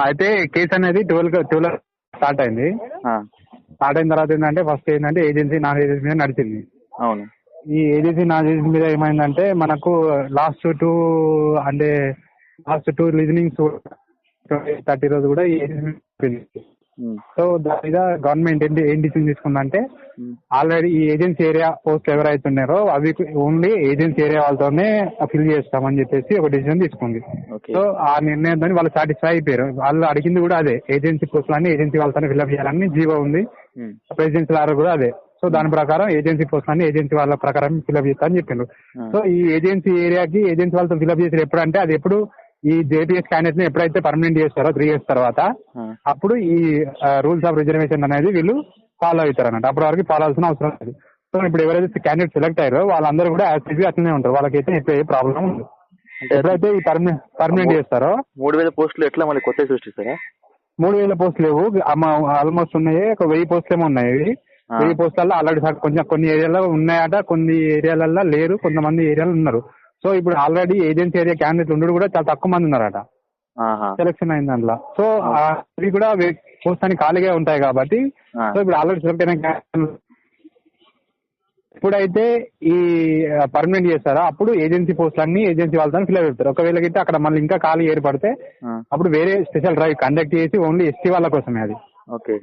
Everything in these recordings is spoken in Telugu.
అయితే కేసు అనేది 12 స్టార్ట్ అయింది. స్టార్ట్ అయిన తర్వాత ఏంటంటే ఫస్ట్ ఏంటంటే ఏజెన్సీ నాన్ ఏజెన్సీ మీద నడిచింది. అవును. ఈ ఏజెన్సీ నాన్ ఏజెన్సీ మీద ఏమైందంటే మనకు లాస్ట్ టూ లిజనింగ్స్ 30 రోజు కూడా ఈ ఏజెన్సీ. సో దాని మీద గవర్నమెంట్ ఏం డిసిజన్ తీసుకుందంటే ఆల్రెడీ ఈ ఏజెన్సీ ఏరియా పోస్ట్ ఎవరైతే ఉన్నారో అవి ఓన్లీ ఏజెన్సీ ఏరియా వాళ్ళతోనే ఫిల్ చేస్తామని చెప్పేసి ఒక డిసిజన్ తీసుకుంది. సో ఆ నిర్ణయంతో వాళ్ళు సాటిస్ఫై అయిపోయారు. వాళ్ళు అడిగింది కూడా అదే, ఏజెన్సీ పోస్టులన్నీ ఏజెన్సీ వాళ్ళతోనే ఫిల్అప్ చేయాలని జీవో ఉంది. ప్రెసిడెన్షియల్ ఆర్డర్ కూడా అదే. సో దాని ప్రకారం ఏజెన్సీ పోస్టులన్నీ ఏజెన్సీ వాళ్ళ ప్రకారం ఫిల్అప్ చేస్తా అని చెప్పిండ్రు. సో ఈ ఏజెన్సీ ఏరియాకి ఏజెన్సీ వాళ్ళతో ఫిల్అప్ చేసారు ఎప్పుడంటే అది ఎప్పుడు ఈ జేపీఎస్ క్యాండిడేట్ ని ఎప్పుడైతే పర్మనెంట్ చేస్తారో 3 years తర్వాత అప్పుడు ఈ రూల్స్ ఆఫ్ రిజర్వేషన్ అనేది వీళ్ళు ఫాలో అవుతారు అన్నట్టు. అప్పటి వరకు ఫాలో అవ్వాల్సిన అవసరం లేదు. సో ఇప్పుడు ఎవరైతే క్యాండిడేట్ సెలెక్ట్ అయ్యారో వాళ్ళందరూ కూడా యాక్టివ్గా అట్లనే ఉంటారు. వాళ్ళకైతే ఏ ప్రాబ్లం ఉండదు. ఎప్పుడైతే ఈ పర్మనెంట్ చేస్తారో 3000 పోస్టులు ఎట్లా మళ్ళీ కొత్త సృష్టిస్తారా? 3000 పోస్టులు లేవు, ఆల్మోస్ట్ ఉన్నాయి. ఒక 1000 పోస్టులు ఏమో ఉన్నాయి. 1000 పోస్టులలో ఆల్రెడీ కొంచెం కొన్ని ఏరియాలో ఉన్నాయట, కొన్ని ఏరియాలలో లేరు, కొంతమంది ఏరియాలో ఉన్నారు. సో ఇప్పుడు ఆల్రెడీ ఏజెన్సీ ఏరియా క్యాండిడేట్ ఉండడు కూడా చాలా తక్కువ మంది ఉన్నారట సెలెక్షన్ అయిన దాంట్లో. సో అవి కూడా పోస్ట్ అని ఖాళీగా ఉంటాయి కాబట్టి సో ఇప్పుడు ఆల్రెడీ సెలెక్ట్ అయిన క్యాండిడేట్ ఇప్పుడైతే ఈ పర్మనెంట్ చేస్తారో అప్పుడు ఏజెన్సీ పోస్ట్ అన్ని ఏజెన్సీ వాళ్ళతో ఫిల్అప్ చేస్తారు. ఒకవేళ అయితే అక్కడ మళ్ళీ ఇంకా ఖాళీ ఏర్పడితే అప్పుడు వేరే స్పెషల్ డ్రైవ్ కండక్ట్ చేసి ఓన్లీ ఎస్టీ వాళ్ళ కోసమే అది. ఓకే.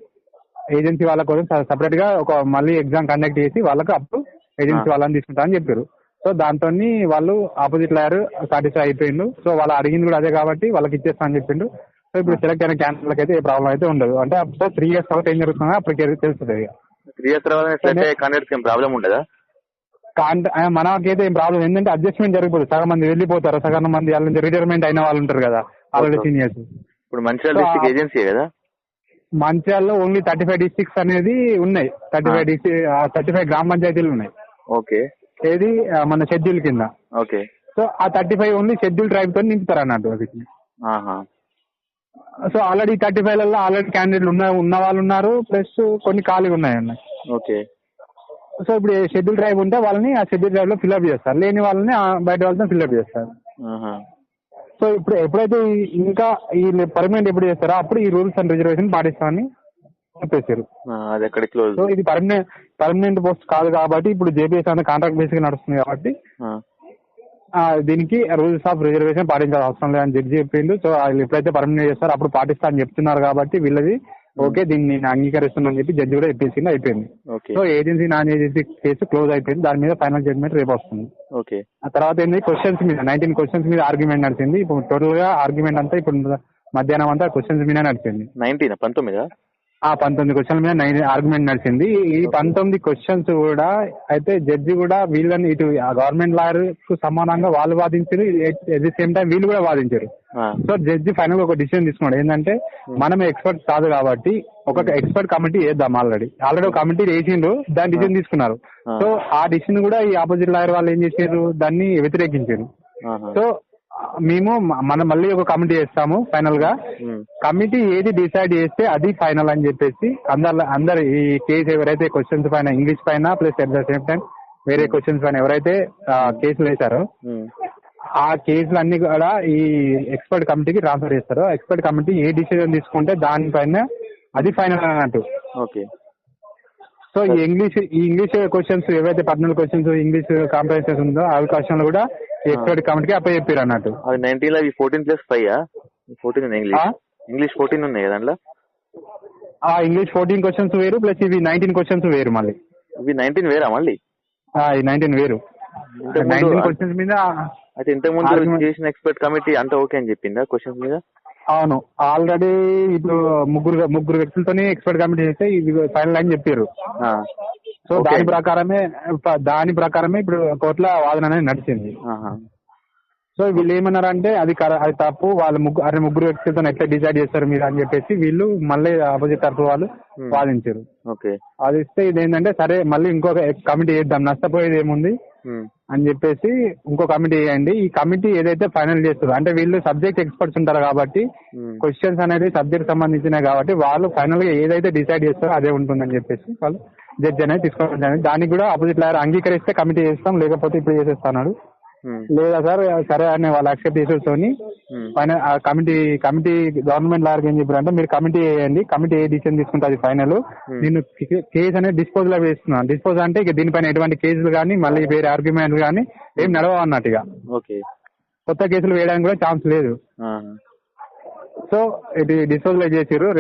ఏజెన్సీ వాళ్ళ కోసం సపరేట్ గా ఒక మళ్ళీ ఎగ్జామ్ కండక్ట్ చేసి వాళ్ళకు అప్పుడు ఏజెన్సీ వాళ్ళని తీసుకుంటా అని చెప్పారు. సో దాంతో వాళ్ళు ఆపోజిట్ లాయర్ సాటిస్ఫై అయిపోయిండు. సో వాళ్ళు అడిగింది కూడా అదే కాబట్టి వాళ్ళకి ఇచ్చేస్తా అని చెప్పిండు. సో ఇప్పుడు సెలెక్ట్ అయిన క్యాండిడేట్లకు అయితే ఏ ప్రాబ్లం అయితే ఉండదు. అంటే అప్పుడు 3 years తర్వాత ఏం జరుగుతుందో అప్పటికి తెలుస్తుంది. 3 years తర్వాత ప్రాబ్లం ఉండదా? మనకైతే ఏం ప్రాబ్లం ఏంటంటే అడ్జస్ట్మెంట్ జరిగిపోతుంది. సగం మంది వెళ్ళిపోతారు, సగం మంది వాళ్ళ నుంచి రిటైర్మెంట్ అయిన వాళ్ళు ఉంటారు కదా ఆల్రెడీ సీనియర్స్. ఇప్పుడు మంచిర్యాల డిస్ట్రిక్ట్ ఏజెన్సీ కదా? మంచిర్యాలలో ఓన్లీ 35 districts అనేది ఉన్నాయి. 35 గ్రామ పంచాయతీలు ఉన్నాయి. ఓకే. ఏది మన షెడ్యూల్ కింద. ఓకే. సో ఆ 35 ఓన్లీ షెడ్యూల్ ట్రైబ్ తో నింపుతారు అన్నట్టు వీటిని. సో ఆల్రెడీ 35లలో ఆల్రెడీ క్యాండిడేట్లు ఉన్న వాళ్ళు ఉన్నారు, ప్లస్ కొన్ని ఖాళీగా ఉన్నాయన్న. ఓకే. సో ఇప్పుడు షెడ్యూల్ ట్రైబ్ ఉంటే వాళ్ళని ఆ షెడ్యూల్ ట్రైబ్ లో ఫిల్అప్ చేస్తారు, లేని వాళ్ళని బయట వాళ్ళతో ఫిల్అప్ చేస్తారు. సో ఇప్పుడు ఎప్పుడైతే ఇంకా ఈ పర్మనెంట్ ఎప్పుడు చేస్తారో అప్పుడు ఈ రూల్స్ అండ్ రిజర్వేషన్ పాటిస్తామని చెప్పేశారు. సో ఇది పర్మనెంట్ పోస్ట్ కాదు కాబట్టి ఇప్పుడు జేపీఎస్ అనేది కాంట్రాక్ట్ బేసిక్ గా నడుస్తుంది కాబట్టి దీనికి రూల్స్ ఆఫ్ రిజర్వేషన్ పాటించాల్సిన అవసరం లేదని జడ్జి చెప్పిండు. సో వాళ్ళు ఎప్పుడైతే పర్మనెంట్ చేస్తారో అప్పుడు పాటిస్తా అని చెప్తున్నారు కాబట్టి వీళ్ళది ఓకే దీన్ని నేను అంగీకరిస్తున్నాను చెప్పి జడ్జి కూడా చెప్పేసింది, అయిపోయింది. So agency non agency case close అయిపోయింది. దాని మీద ఫైనల్ జడ్జ్మెంట్ రేపు వస్తుంది. ఆ తర్వాత ఏంటి క్వశ్చన్స్ మీద 19 questions మీద ఆర్గ్యుమెంట్ నడిచింది. ఇప్పుడు టోటల్ గా ఆర్గ్యుమెంట్ అంతా ఇప్పుడు మధ్యాహ్నం అంతా క్వశ్చన్స్ మీద నడిచింది. 19 క్వశ్చన్ల మీద ఆర్గ్యుమెంట్ నడిచింది. ఈ 19 questions కూడా అయితే జడ్జి కూడా వీళ్ళని ఇటు గవర్నమెంట్ లాయర్ కు సమానంగా వాళ్ళు వాదించారు, ఎట్ ది సేమ్ టైం వీళ్ళు కూడా వాదించారు. సో జడ్జి ఫైనల్ గా ఒక డిసిజన్ తీసుకున్నాడు. ఏంటంటే మనం ఎక్స్పర్ట్ కాదు కాబట్టి ఒక ఎక్స్పర్ట్ కమిటీ వేద్దాం. ఆల్రెడీ ఒక కమిటీ వేసిండ్రు, దాని డిసిజన్ తీసుకున్నారు. సో ఆ డిసిజన్ కూడా ఈ ఆపోజిట్ లాయర్ వాళ్ళు ఏం చేశారు, దాన్ని వ్యతిరేకించారు. సో మేము మనం మళ్ళీ ఒక కమిటీ చేస్తాము. ఫైనల్ గా కమిటీ ఏది డిసైడ్ చేస్తే అది ఫైనల్ అని చెప్పేసి అందరు ఈ కేసు ఎవరైతే క్వశ్చన్స్ పైన ఇంగ్లీష్ పైన plus at the same time వేరే క్వశ్చన్స్ పైన ఎవరైతే కేసులు వేశారో ఆ కేసులు అన్ని కూడా ఈ ఎక్స్పర్ట్ కమిటీకి ట్రాన్స్ఫర్ చేస్తారు. ఎక్స్పర్ట్ కమిటీ ఏ డిసిజన్ తీసుకుంటే దానిపైన అది ఫైనల్ అన్నట్టు. సో ఈ ఇంగ్లీష్ క్వశ్చన్స్ ఏవైతే 14 questions ఇంగ్లీష్ కాంప్రహెన్షన్ ఉందో ఆ క్వశ్చన్లు కూడా ఎక్స్పర్ట్ కమిటీకి అప్ప చెప్పారు అన్నట్టు. 19 14+5 14 ఇంగ్లీష్ 14 ఉన్నాయి దాంట్లో. ఇంగ్లీష్ 14 questions వేరు, ప్లస్ ఇవి 19 questions వేరు. మళ్ళీ ఇవి 19 వేరా? మళ్ళీ ఈ 19 వేరు. 19 questions మీద అయితే ఇంతకుముందు చేసిన ఎక్స్పర్ట్ కమిటీ అంతా ఓకే అని చెప్పిందా క్వశ్చన్స్ మీద? అవును, ఆల్రెడీ ఇప్పుడు ముగ్గురు వ్యక్తులతోనే ఎక్స్పర్ట్ కమిటీ చేస్తే ఇది ఫైనల్ అని చెప్పారు. సో దాని ప్రకారమే ఇప్పుడు కోర్టులో వాదన అనేది నడిచింది. సో వీళ్ళు ఏమన్నారంటే అది తప్పు, వాళ్ళు ముగ్గురు వ్యక్తులతో ఎట్లా డిసైడ్ చేస్తారు మీరు అని చెప్పేసి వీళ్ళు మళ్ళీ ఆపోజిట్ తరఫు వాళ్ళు వాదించారు. అది ఇస్తే ఇది ఏంటంటే సరే మళ్ళీ ఇంకొక కమిటీ చేద్దాం, నష్టపోయేది ఏముంది, అని చెప్పేసి ఇంకో కమిటీ వేయండి. ఈ కమిటీ ఏదైతే ఫైనల్ చేస్తుందో, అంటే వీళ్ళు సబ్జెక్ట్ ఎక్స్పర్ట్స్ ఉంటారు కాబట్టి క్వశ్చన్స్ అనేది సబ్జెక్ట్ సంబంధించినవి కాబట్టి వాళ్ళు ఫైనల్ గా ఏదైతే డిసైడ్ చేస్తారో అదే ఉంటుందని చెప్పేసి వాళ్ళు జడ్జి అనేది తీసుకోవడం. దానికి కూడా ఆపోజిట్ లాయర్ అంగీకరిస్తే కమిటీ చేస్తాం, లేకపోతే ఇప్పుడు చేసేస్తాడు. లేదా సార్ సరే అని వాళ్ళు యాక్సెప్ట్ చేసేసుకొని ఫైనల్ కమిటీ గవర్నమెంట్ లాయర్కి ఏం చెప్పారంటే, మీరు కమిటీ వేయండి, కమిటీ ఏ డిసిషన్ తీసుకుంటుంది ఫైనల్, నేను కేసు అనేది డిస్పోజ్ లో వేస్తున్నాను. డిస్పోజ్ అంటే ఇక దీనిపైన ఎటువంటి కేసులు కానీ మళ్ళీ వేరే ఆర్గ్యుమెంట్లు కానీ ఏం నడవ అన్నట్టు, ఇక కొత్త కేసులు వేయడానికి కూడా ఛాన్స్ లేదు. సో ఇది డిస్పోజ్ లో చేసారు.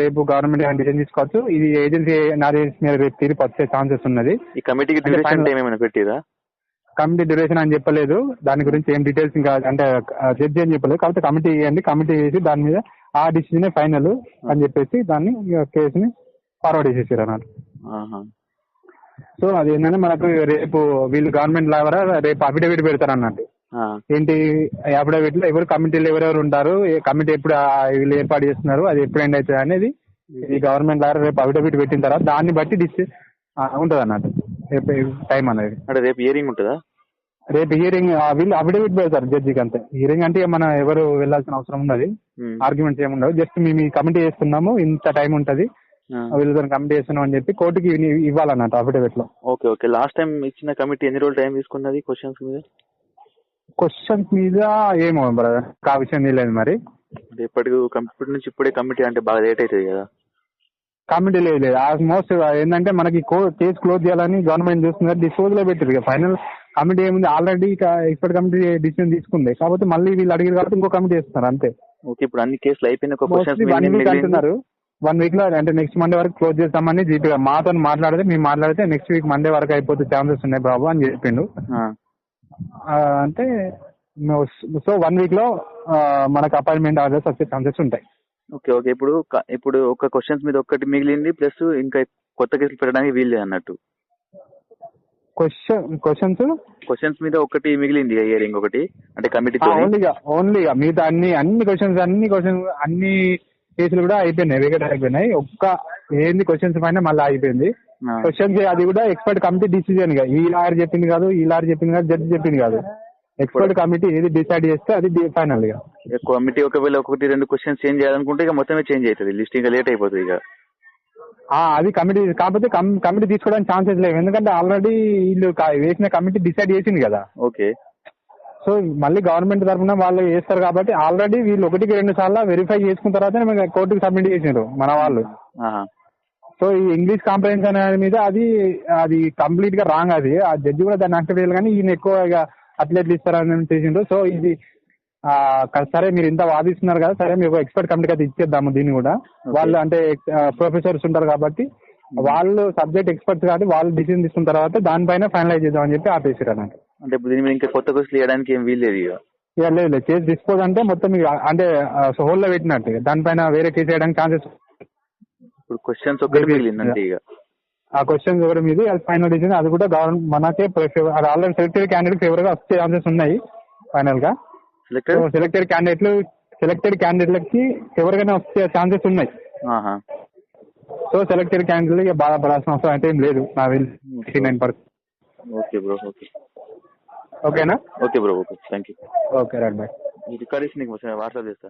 రేపు గవర్నమెంట్ డిసిషన్ తీసుకోవచ్చు. ఇది ఏజెన్సీ మీద రేపు తీర్పు వచ్చే ఛాన్సెస్ ఉన్నది. ఈ కమిటీకి డ్యూరేషన్ టైం ఏమైనా పెట్టిరా? కమిటీ డ్యూరేషన్ అని చెప్పలేదు, దాని గురించి ఏం డీటెయిల్స్ ఇంకా అంటే జడ్జి అని చెప్పలేదు. కాబట్టి కమిటీ వేయండి, కమిటీ వేసి దాని మీద ఆ డిసిజనే ఫైనల్ అని చెప్పేసి దాన్ని కేసుని ఫార్వర్డ్ చేసేసారు అన్నట్టు. సో అది ఏంటంటే మనకు రేపు వీళ్ళు గవర్నమెంట్ లావర్ రేపు అఫిడవిట్ పెడతారు అన్నట్టు. ఏంటి అఫిడవిట్ లో ఎవరు కమిటీలు ఎవరెవరు ఉంటారు, కమిటీ ఎప్పుడు వీళ్ళు ఏర్పాటు చేస్తున్నారు, అది ఎప్పుడు ఎండ్ అవుతుంది అనేది ఈ గవర్నమెంట్ లావర్ రేపు అఫిడవిట్ పెట్టిన తర్వాత దాన్ని బట్టి ఉంటది అన్నట్టు టైం అనేది. అంటే రేపు హియరింగ్ ఉంటుందా? రేపు హియరింగ్ వీళ్ళు అఫిడవిట్ పెడతారు జడ్జికి అంతే. హియరింగ్ అంటే మన ఎవరు వెళ్లాల్సిన అవసరం ఉన్నది, ఆర్గ్యుమెంట్స్ ఏమి ఉండవు. జస్ట్ మేము ఈ కమిటీ చేస్తున్నాము, ఇంత టైం ఉంటది, వీళ్ళతో కమిటీ చేస్తున్నాం అని చెప్పి కోర్టుకి ఇవ్వాలన్నట్టు అఫిడవిట్ లో. Okay okay. లాస్ట్ టైం ఇచ్చిన కమిటీ ఎన్ని రోజులు టైం తీసుకున్నది క్వశ్చన్స్ మీద? క్వశ్చన్స్ మీద ఏమో బ్రదర్, ఆ విషయం తెలియదు మరి. ఇప్పటి నుంచి ఇప్పుడే కమిటీ అంటే బాగా లేట్ అవుతుంది కదా. కమిటీ లేదు, ఆల్మోస్ట్ ఏంటంటే మనకి కేసు క్లోజ్ చేయాలని గవర్నమెంట్ చూస్తున్నారు, డిస్పోజ్ లో పెట్టారు. ఇక ఫైనల్ కమిటీ ఏముంది, ఆల్రెడీ ఎక్స్పర్ట్ కమిటీ డిసిషన్ తీసుకుంది కాబట్టి మళ్ళీ వీళ్ళు అడిగారు కాబట్టి ఇంకో కమిటీ చేస్తున్నారు అంతే. ఓకే, ఇప్పుడు అన్ని కేసులు అయిపోయిన 1 వీక్ అంటున్నారు. 1 వీక్ లో అంటే నెక్స్ట్ మండే వరకు క్లోజ్ చేస్తామని జీపీ మాతో మాట్లాడితే నెక్స్ట్ వీక్ మండే వరకు అయిపోతే ఛాన్సెస్ ఉన్నాయి బాబు అని చెప్పిండు. అంటే సో 1 వీక్ లో మనకు అపాయింట్మెంట్ ఆర్డర్స్ వచ్చే ఛాన్సెస్ ఉంటాయి. Okay okay. ఇప్పుడు ఒక క్వశ్చన్స్ మీద ఒక్కటి మిగిలింది, ప్లస్ ఇంకా కొత్త కేసులు పెట్టడానికి వీలు అన్నట్టు. క్వశ్చన్స్ మీద ఒకటి మిగిలింది, హియరింగ్ ఒకటి అంటే కమిటీ ఓన్లీగా మిగతా అన్ని క్వశ్చన్స్ అన్ని కేసులు కూడా అయిపోయినాయి, వికెట్ అయిపోయినాయి. ఏంది క్వశ్చన్స్ పైన మళ్ళీ అయిపోయింది. క్వశ్చన్స్ అది కూడా ఎక్స్పర్ట్ కమిటీ డిసిజన్ గా, ఈ లాయర్ చెప్పింది కాదు, జడ్జి చెప్పింది కాదు. ఎక్స్పర్ట్ కమిటీ ఏది డిసైడ్ చేస్తే అది ఫైనల్ గా. కమిటీ ఒకవేళ 1-2 క్వశ్చన్స్ చేంజ్ చేయాలనుకుంటే ఇక మొత్తమే చేంజ్ అవుతుంది, లిస్ట్ ఇంకా లేట్ అయిపోతుంది ఇక. అది కమిటీ కాకపోతే కమిటీ తీసుకోవడానికి ఛాన్సెస్ లేవు, ఎందుకంటే ఆల్రెడీ వీళ్ళు వేసిన కమిటీ డిసైడ్ చేసింది కదా. ఓకే. సో మళ్ళీ గవర్నమెంట్ తరఫున వాళ్ళు చేస్తారు కాబట్టి ఆల్రెడీ వీళ్ళు 1-2 సార్లు వెరిఫై చేసుకున్న తర్వాత కోర్టుకు సబ్మిట్ చేసినారు మన వాళ్ళు. సో ఈ ఇంగ్లీష్ కాంప్రహెన్షన్ అనేది మీద అది కంప్లీట్ గా రాంగ్. అది ఆ జడ్జి కూడా దాన్ని యాక్సెప్ట్ చేయాలి, కానీ ఈయన ఎక్కువ అట్లెట్లు ఇస్తారని చేసిండ్రు. సో ఇది సరే మీరు ఇంత వాదిస్తున్నారు కదా, సరే మీకు ఎక్స్పర్ట్ కమిటీకి అయితే ఇచ్చేద్దాము దీన్ని కూడా. వాళ్ళు అంటే ప్రొఫెసర్స్ ఉంటారు కాబట్టి వాళ్ళు సబ్జెక్ట్ ఎక్స్పర్ట్స్ కాబట్టి వాళ్ళు డిసిజన్ తీసుకున్న తర్వాత దానిపైన ఫైనలైజ్ చేద్దామని చెప్పి ఆపేసారు అన్నట్టు. అంటే దీని మీద ఇంకా కొత్త క్వశ్చన్ వేయడానికి ఏం వీల్లేదు ఇక. లేదు కేసు డిస్పోజ్ అంటే మొత్తం అంటే హోల్లో పెట్టినట్టు, దానిపైన వేరే కేసు వేయడానికి ఛాన్సెస్. ఇప్పుడు క్వశ్చన్స్ ఒకటి మిగిలిందంటే ఇక ఆ క్వశ్చన్స్ ఎవరి మీద అది ఫైనల్ డిసిజన్, అది కూడా గవర్నమెంట్ మనకే అది ఆల్రెడీ సెలెక్టెడ్ క్యాండిడేట్ ఫేవర్ గా వచ్చే ఛాన్సెస్ ఉన్నాయి ఫైనల్ గా. సెలెక్టెడ్ క్యాండిడేట్లకి ఎవరికైనా వచ్చే ఛాన్సెస్ ఉన్నాయి. సో సెలెక్టెడ్ క్యాండిడేట్ బాధపడాల్సిన అవసరం అయితే ఏం లేదు నాకు తెలిసి 89%. Okay bro. ఓకే ఓకేనా? Okay bro. Okay, thank you. Okay right, bye. ఈ రికార్డ్ నీకు వాట్సాప్ చేస్తా.